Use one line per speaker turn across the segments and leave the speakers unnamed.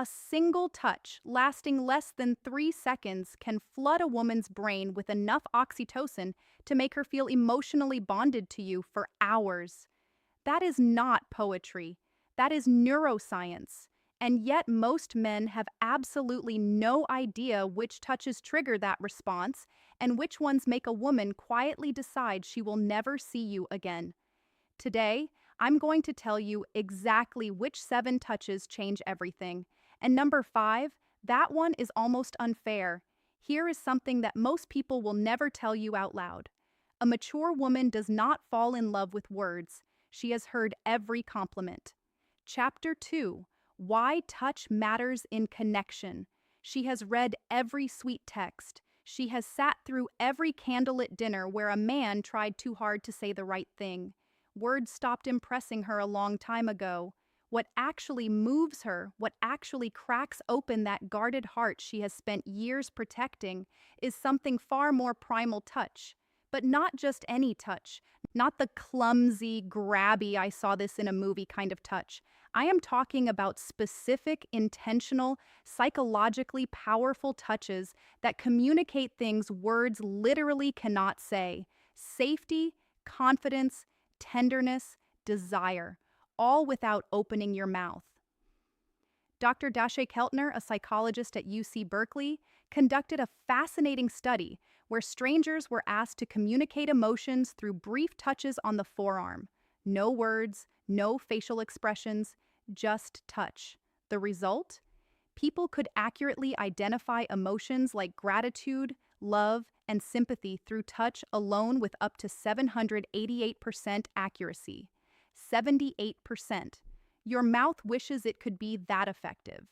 A single touch, lasting less than 3 seconds, can flood a woman's brain with enough oxytocin to make her feel emotionally bonded to you for hours. That is not poetry. That is neuroscience. And yet, most men have absolutely no idea which touches trigger that response and which ones make a woman quietly decide she will never see you again. Today, I'm going to tell you exactly which 7 touches change everything. And number 5, that one is almost unfair. Here is something that most people will never tell you out loud. A mature woman does not fall in love with words. She has heard every compliment. Chapter 2, Why Touch Matters in Connection. She has read every sweet text. She has sat through every candlelit dinner where a man tried too hard to say the right thing. Words stopped impressing her a long time ago. What actually moves her, what actually cracks open that guarded heart she has spent years protecting, is something far more primal touch. But not just any touch, not the clumsy, grabby, I saw this in a movie kind of touch. I am talking about specific, intentional, psychologically powerful touches that communicate things words literally cannot say. Safety, confidence, tenderness, desire, all without opening your mouth. Dr. Dashe Keltner, a psychologist at UC Berkeley, conducted a fascinating study where strangers were asked to communicate emotions through brief touches on the forearm. No words, no facial expressions, just touch. The result? People could accurately identify emotions like gratitude, love, and sympathy through touch alone with up to 788% accuracy. 78%. Your mouth wishes it could be that effective.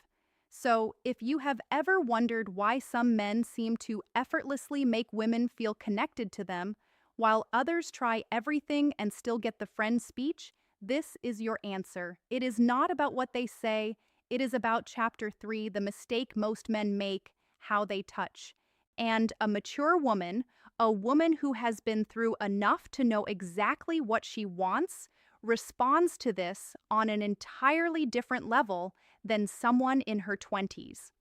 So, if you have ever wondered why some men seem to effortlessly make women feel connected to them, while others try everything and still get the friend speech, this is your answer. It is not about what they say, it is about Chapter 3, the mistake most men make, how they touch. And a mature woman, a woman who has been through enough to know exactly what she wants, responds to this on an entirely different level than someone in her 20s.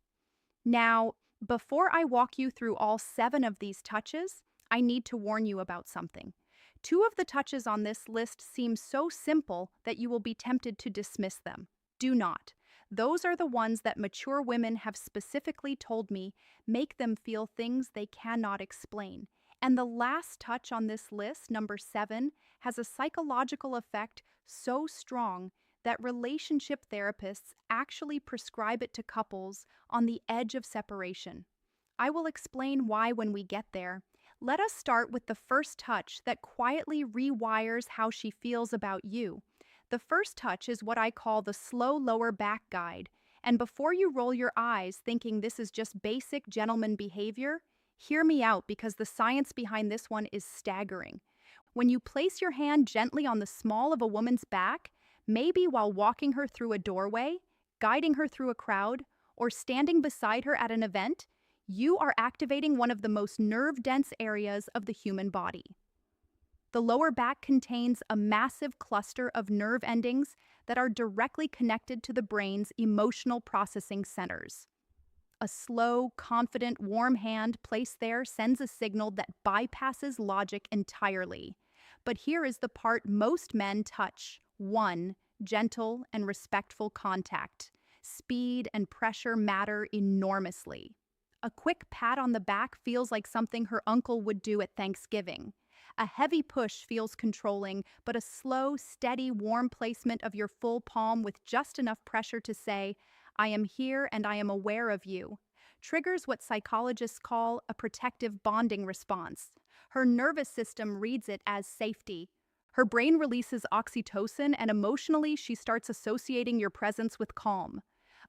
Now, before I walk you through all 7 of these touches, I need to warn you about something. 2 of the touches on this list seem so simple that you will be tempted to dismiss them. Do not. Those are the ones that mature women have specifically told me make them feel things they cannot explain. And the last touch on this list, number 7, has a psychological effect so strong that relationship therapists actually prescribe it to couples on the edge of separation. I will explain why when we get there. Let us start with the first touch that quietly rewires how she feels about you. The first touch is what I call the slow lower back guide. And before you roll your eyes thinking this is just basic gentleman behavior, hear me out because the science behind this one is staggering. When you place your hand gently on the small of a woman's back, maybe while walking her through a doorway, guiding her through a crowd, or standing beside her at an event, you are activating one of the most nerve-dense areas of the human body. The lower back contains a massive cluster of nerve endings that are directly connected to the brain's emotional processing centers. A slow, confident, warm hand placed there sends a signal that bypasses logic entirely. But here is the part most men touch. 1. Gentle and respectful contact. Speed and pressure matter enormously. A quick pat on the back feels like something her uncle would do at Thanksgiving. A heavy push feels controlling, but a slow, steady, warm placement of your full palm with just enough pressure to say, I am here and I am aware of you, triggers what psychologists call a protective bonding response. Her nervous system reads it as safety. Her brain releases oxytocin, and emotionally she starts associating your presence with calm.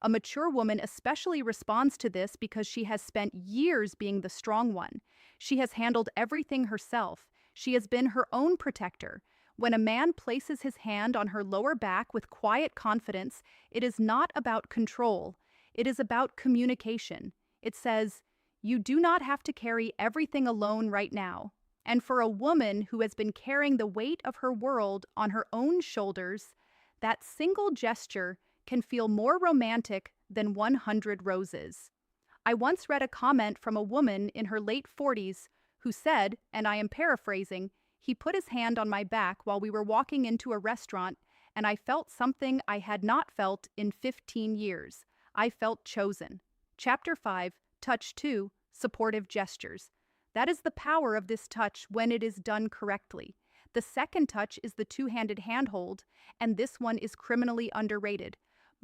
A mature woman especially responds to this because she has spent years being the strong one. She has handled everything herself. She has been her own protector. When a man places his hand on her lower back with quiet confidence, it is not about control. It is about communication. It says, you do not have to carry everything alone right now. And for a woman who has been carrying the weight of her world on her own shoulders, that single gesture can feel more romantic than 100 roses. I once read a comment from a woman in her late 40s who said, and I am paraphrasing, "He put his hand on my back while we were walking into a restaurant, and I felt something I had not felt in 15 years. I felt chosen." Chapter 5, Touch 2, Supportive Gestures. That is the power of this touch when it is done correctly. The second touch is the two-handed handhold, and this one is criminally underrated.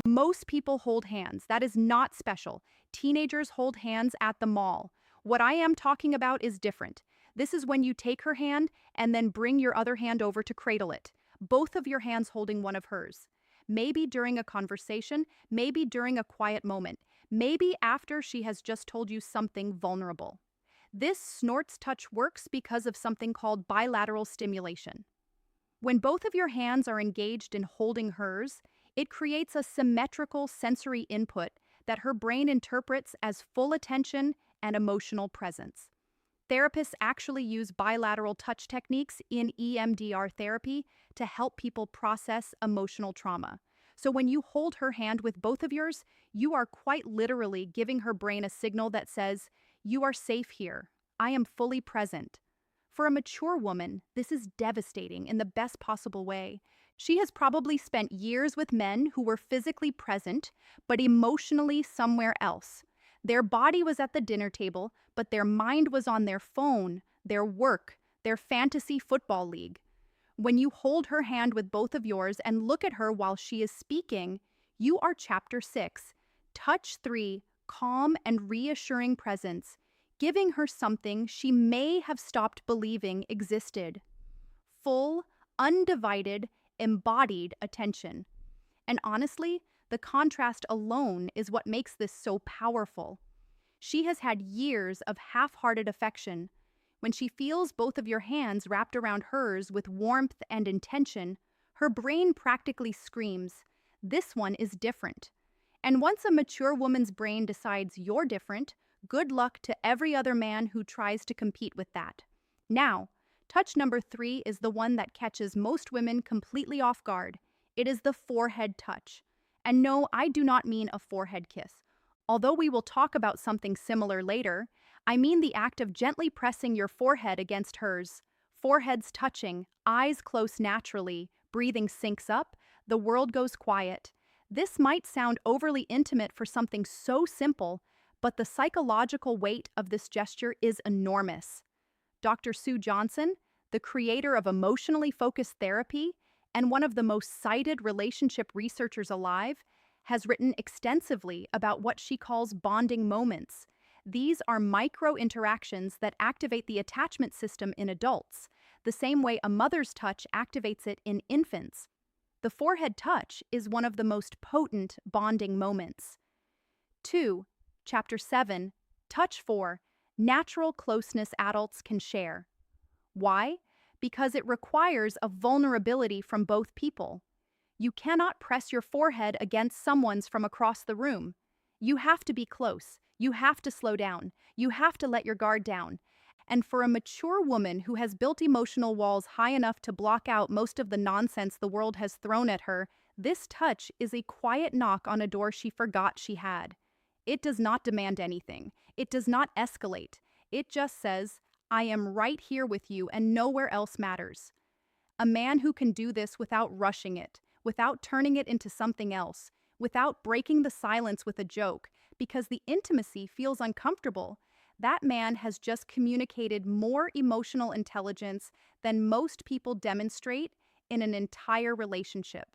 Most people hold hands. That is not special. Teenagers hold hands at the mall. What I am talking about is different. This is when you take her hand and then bring your other hand over to cradle it, both of your hands holding one of hers. Maybe during a conversation, maybe during a quiet moment, maybe after she has just told you something vulnerable. This snorts touch works because of something called bilateral stimulation. When both of your hands are engaged in holding hers, it creates a symmetrical sensory input that her brain interprets as full attention and emotional presence. Therapists actually use bilateral touch techniques in EMDR therapy to help people process emotional trauma. So when you hold her hand with both of yours, you are quite literally giving her brain a signal that says, "You are safe here. I am fully present." For a mature woman, this is devastating in the best possible way. She has probably spent years with men who were physically present, but emotionally somewhere else. Their body was at the dinner table, but their mind was on their phone, their work, their fantasy football league. When you hold her hand with both of yours and look at her while she is speaking, you are chapter 6, touch 3, calm and reassuring presence, giving her something she may have stopped believing existed. Full, undivided, embodied attention. And honestly, the contrast alone is what makes this so powerful. She has had years of half-hearted affection. When she feels both of your hands wrapped around hers with warmth and intention, her brain practically screams, "This one is different." And once a mature woman's brain decides you're different, good luck to every other man who tries to compete with that. Now, touch number 3 is the one that catches most women completely off guard. It is the forehead touch. And no, I do not mean a forehead kiss. Although we will talk about something similar later, I mean the act of gently pressing your forehead against hers. Foreheads touching, eyes close naturally, breathing syncs up, the world goes quiet. This might sound overly intimate for something so simple, but the psychological weight of this gesture is enormous. Dr. Sue Johnson, the creator of emotionally focused therapy and one of the most cited relationship researchers alive, has written extensively about what she calls bonding moments. These are micro interactions that activate the attachment system in adults, the same way a mother's touch activates it in infants. The forehead touch is one of the most potent bonding moments. 2. Chapter 7, Touch 4, Natural Closeness Adults Can Share. Why? Because it requires a vulnerability from both people. You cannot press your forehead against someone's from across the room. You have to be close. You have to slow down. You have to let your guard down. And for a mature woman who has built emotional walls high enough to block out most of the nonsense the world has thrown at her, this touch is a quiet knock on a door she forgot she had. It does not demand anything. It does not escalate. It just says, "I am right here with you and nowhere else matters." A man who can do this without rushing it, without turning it into something else, without breaking the silence with a joke, because the intimacy feels uncomfortable, that man has just communicated more emotional intelligence than most people demonstrate in an entire relationship.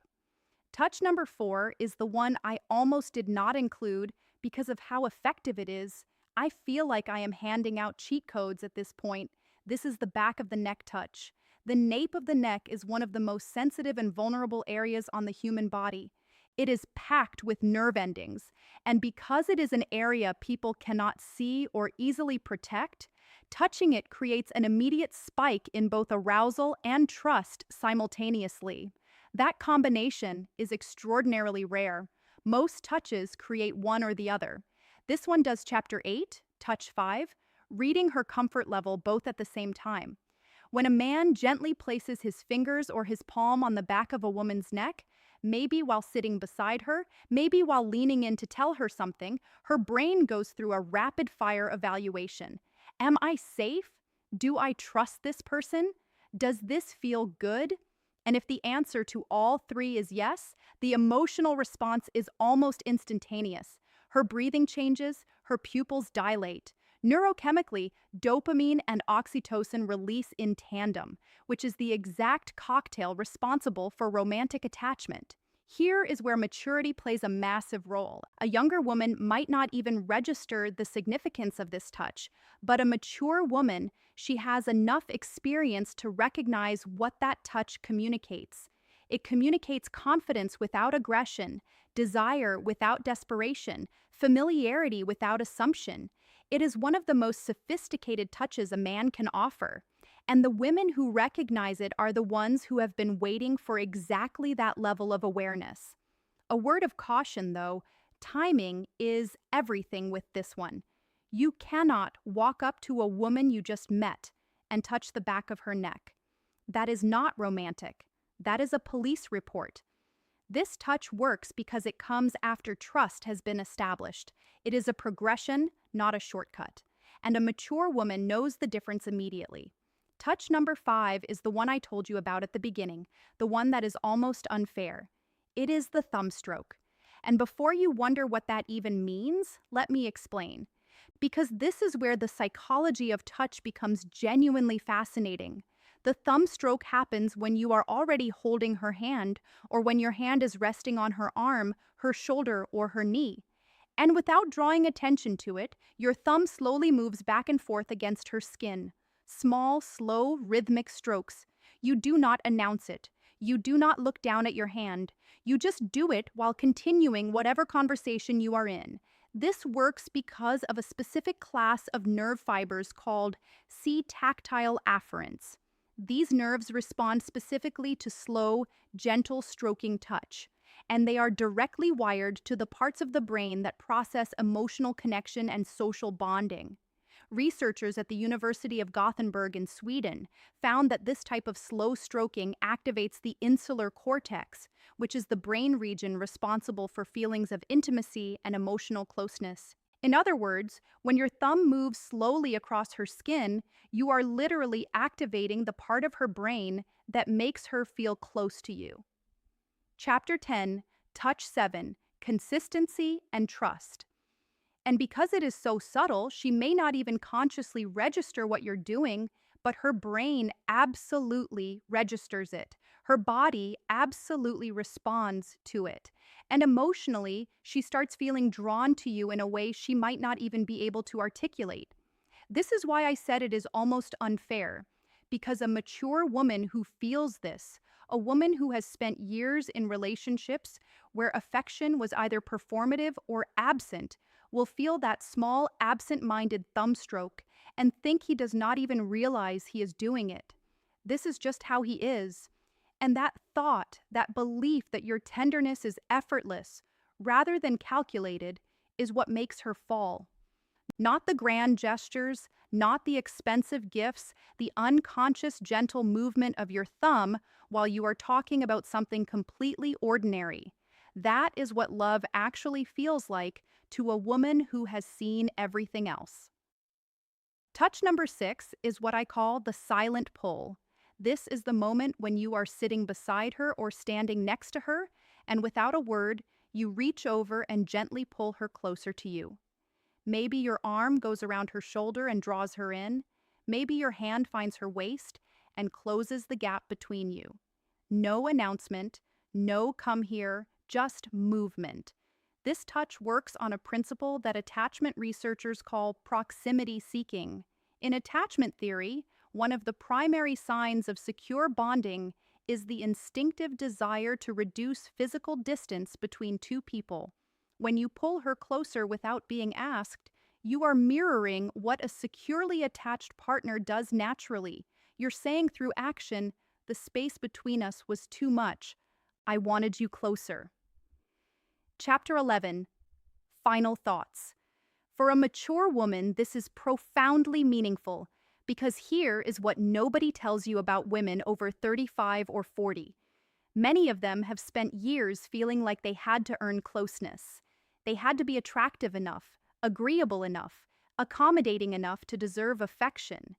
Touch number 4 is the one I almost did not include because of how effective it is. I feel like I am handing out cheat codes at this point. This is the back of the neck touch. The nape of the neck is one of the most sensitive and vulnerable areas on the human body. It is packed with nerve endings, and because it is an area people cannot see or easily protect, touching it creates an immediate spike in both arousal and trust simultaneously. That combination is extraordinarily rare. Most touches create one or the other. This one does chapter 8, touch 5, reading her comfort level both at the same time. When a man gently places his fingers or his palm on the back of a woman's neck, Maybe while sitting beside her, maybe while leaning in to tell her something, her brain goes through a rapid fire evaluation. Am I safe? Do I trust this person? Does this feel good? And if the answer to all three is yes, the emotional response is almost instantaneous. Her breathing changes, her pupils dilate. Neurochemically, dopamine and oxytocin release in tandem, which is the exact cocktail responsible for romantic attachment. Here is where maturity plays a massive role. A younger woman might not even register the significance of this touch, but a mature woman, she has enough experience to recognize what that touch communicates. It communicates confidence without aggression, desire without desperation, familiarity without assumption. It is one of the most sophisticated touches a man can offer. And the women who recognize it are the ones who have been waiting for exactly that level of awareness. A word of caution, though, timing is everything with this one. You cannot walk up to a woman you just met and touch the back of her neck. That is not romantic. That is a police report. This touch works because it comes after trust has been established. It is a progression, not a shortcut. And a mature woman knows the difference immediately. Touch number 5 is the one I told you about at the beginning, the one that is almost unfair. It is the thumb stroke. And before you wonder what that even means, let me explain. Because this is where the psychology of touch becomes genuinely fascinating. The thumb stroke happens when you are already holding her hand, or when your hand is resting on her arm, her shoulder, or her knee. And without drawing attention to it, your thumb slowly moves back and forth against her skin. Small, slow, rhythmic strokes. You do not announce it. You do not look down at your hand. You just do it while continuing whatever conversation you are in. This works because of a specific class of nerve fibers called C-tactile afferents. These nerves respond specifically to slow, gentle stroking touch, and they are directly wired to the parts of the brain that process emotional connection and social bonding. Researchers at the University of Gothenburg in Sweden found that this type of slow stroking activates the insular cortex, which is the brain region responsible for feelings of intimacy and emotional closeness. In other words, when your thumb moves slowly across her skin, you are literally activating the part of her brain that makes her feel close to you. Chapter 10, Touch 7, Consistency and Trust. And because it is so subtle, she may not even consciously register what you're doing, but her brain absolutely registers it. Her body absolutely responds to it. And emotionally, she starts feeling drawn to you in a way she might not even be able to articulate. This is why I said it is almost unfair, because a mature woman who feels this, a woman who has spent years in relationships where affection was either performative or absent, will feel that small, absent-minded thumb stroke and think he does not even realize he is doing it. This is just how he is. And that thought, that belief that your tenderness is effortless, rather than calculated, is what makes her fall. Not the grand gestures, not the expensive gifts, the unconscious gentle movement of your thumb while you are talking about something completely ordinary. That is what love actually feels like to a woman who has seen everything else. Touch number 6 is what I call the silent pull. This is the moment when you are sitting beside her or standing next to her, and without a word, you reach over and gently pull her closer to you. Maybe your arm goes around her shoulder and draws her in. Maybe your hand finds her waist and closes the gap between you. No announcement, no come here, just movement. This touch works on a principle that attachment researchers call proximity seeking. In attachment theory, one of the primary signs of secure bonding is the instinctive desire to reduce physical distance between two people. When you pull her closer without being asked, you are mirroring what a securely attached partner does naturally. You're saying through action, the space between us was too much. I wanted you closer. Chapter 11, Final Thoughts. For a mature woman, this is profoundly meaningful, because here is what nobody tells you about women over 35 or 40. Many of them have spent years feeling like they had to earn closeness. They had to be attractive enough, agreeable enough, accommodating enough to deserve affection.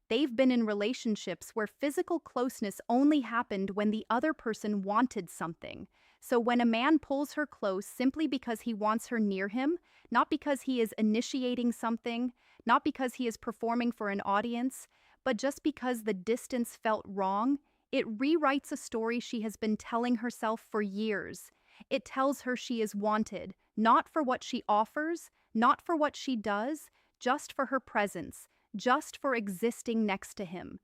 They've been in relationships where physical closeness only happened when the other person wanted something. So when a man pulls her close simply because he wants her near him, not because he is initiating something, not because he is performing for an audience, but just because the distance felt wrong, it rewrites a story she has been telling herself for years. It tells her she is wanted, not for what she offers, not for what she does, just for her presence, just for existing next to him.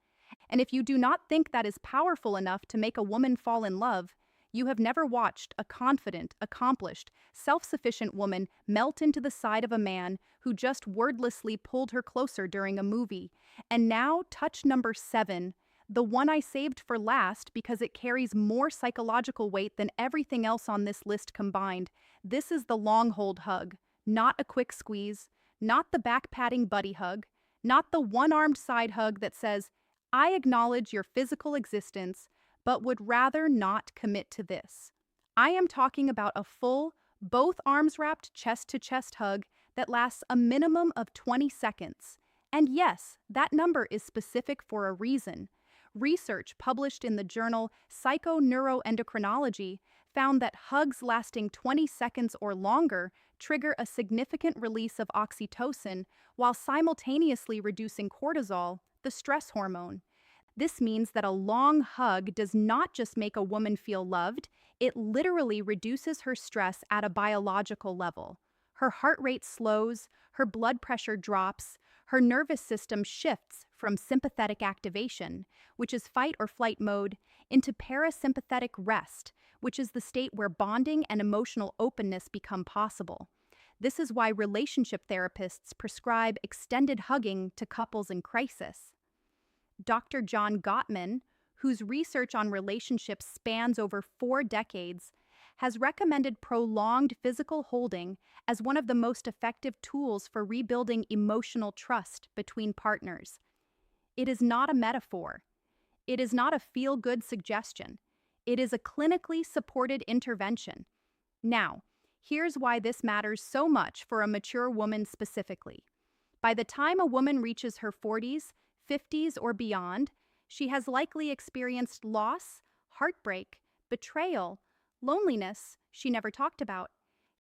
And if you do not think that is powerful enough to make a woman fall in love, you have never watched a confident, accomplished, self-sufficient woman melt into the side of a man who just wordlessly pulled her closer during a movie. And now, touch number 7, the one I saved for last because it carries more psychological weight than everything else on this list combined. This is the long hold hug, not a quick squeeze, not the back-patting buddy hug, not the one-armed side hug that says, I acknowledge your physical existence, but would rather not commit to this. I am talking about a full, both arms wrapped chest-to-chest hug that lasts a minimum of 20 seconds. And yes, that number is specific for a reason. Research published in the journal Psychoneuroendocrinology found that hugs lasting 20 seconds or longer trigger a significant release of oxytocin while simultaneously reducing cortisol, the stress hormone. This means that a long hug does not just make a woman feel loved, it literally reduces her stress at a biological level. Her heart rate slows, her blood pressure drops, her nervous system shifts from sympathetic activation, which is fight or flight mode, into parasympathetic rest, which is the state where bonding and emotional openness become possible. This is why relationship therapists prescribe extended hugging to couples in crisis. Dr. John Gottman, whose research on relationships spans over 4 decades, has recommended prolonged physical holding as one of the most effective tools for rebuilding emotional trust between partners. It is not a metaphor. It is not a feel-good suggestion. It is a clinically supported intervention. Now, here's why this matters so much for a mature woman specifically. By the time a woman reaches her 40s, 50s, or beyond, she has likely experienced loss, heartbreak, betrayal, loneliness she never talked about.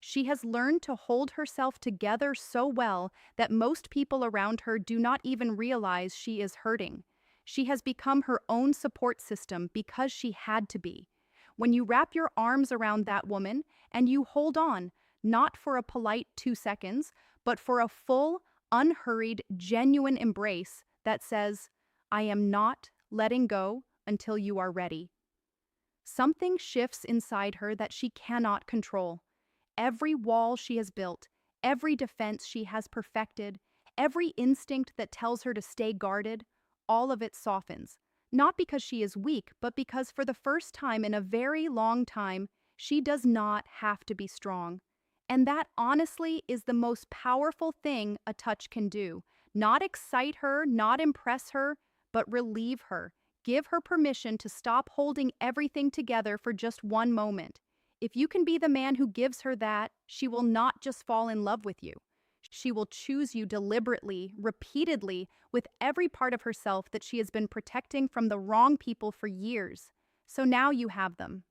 She has learned to hold herself together so well that most people around her do not even realize she is hurting. She has become her own support system because she had to be. When you wrap your arms around that woman and you hold on, not for a polite 2 seconds, but for a full, unhurried, genuine embrace that says, I am not letting go until you are ready. Something shifts inside her that she cannot control. Every wall she has built, every defense she has perfected, every instinct that tells her to stay guarded, all of it softens. Not because she is weak, but because for the first time in a very long time, she does not have to be strong. And that honestly is the most powerful thing a touch can do. Not excite her, not impress her, but relieve her. Give her permission to stop holding everything together for just one moment. If you can be the man who gives her that, she will not just fall in love with you. She will choose you deliberately, repeatedly, with every part of herself that she has been protecting from the wrong people for years. So now you have them.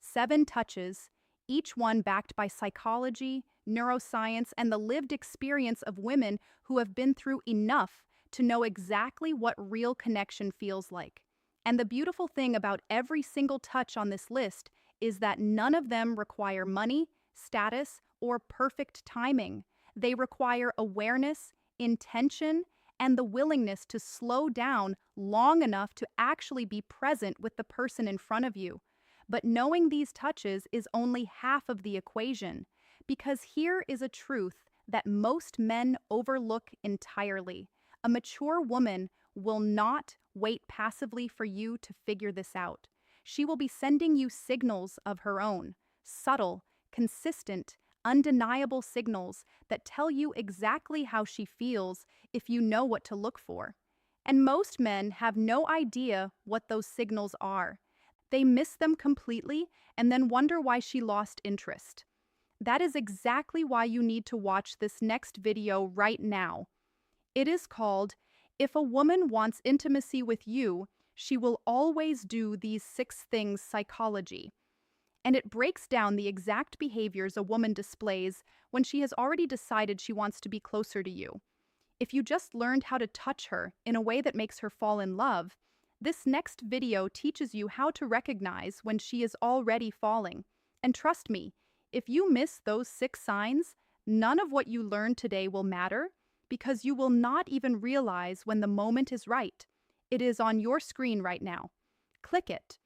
7 touches, each one backed by psychology, neuroscience, and the lived experience of women who have been through enough to know exactly what real connection feels like. And the beautiful thing about every single touch on this list is that none of them require money, status, or perfect timing. They require awareness, intention, and the willingness to slow down long enough to actually be present with the person in front of you. But knowing these touches is only half of the equation, because here is a truth that most men overlook entirely. A mature woman will not wait passively for you to figure this out. She will be sending you signals of her own, subtle, consistent, undeniable signals that tell you exactly how she feels if you know what to look for. And most men have no idea what those signals are. They miss them completely and then wonder why she lost interest. That is exactly why you need to watch this next video right now. It is called, If a Woman Wants Intimacy with You, She Will Always Do These 6 Things Psychology. And it breaks down the exact behaviors a woman displays when she has already decided she wants to be closer to you. If you just learned how to touch her in a way that makes her fall in love, this next video teaches you how to recognize when she is already falling. And trust me, if you miss those 6 signs, none of what you learned today will matter because you will not even realize when the moment is right. It is on your screen right now. Click it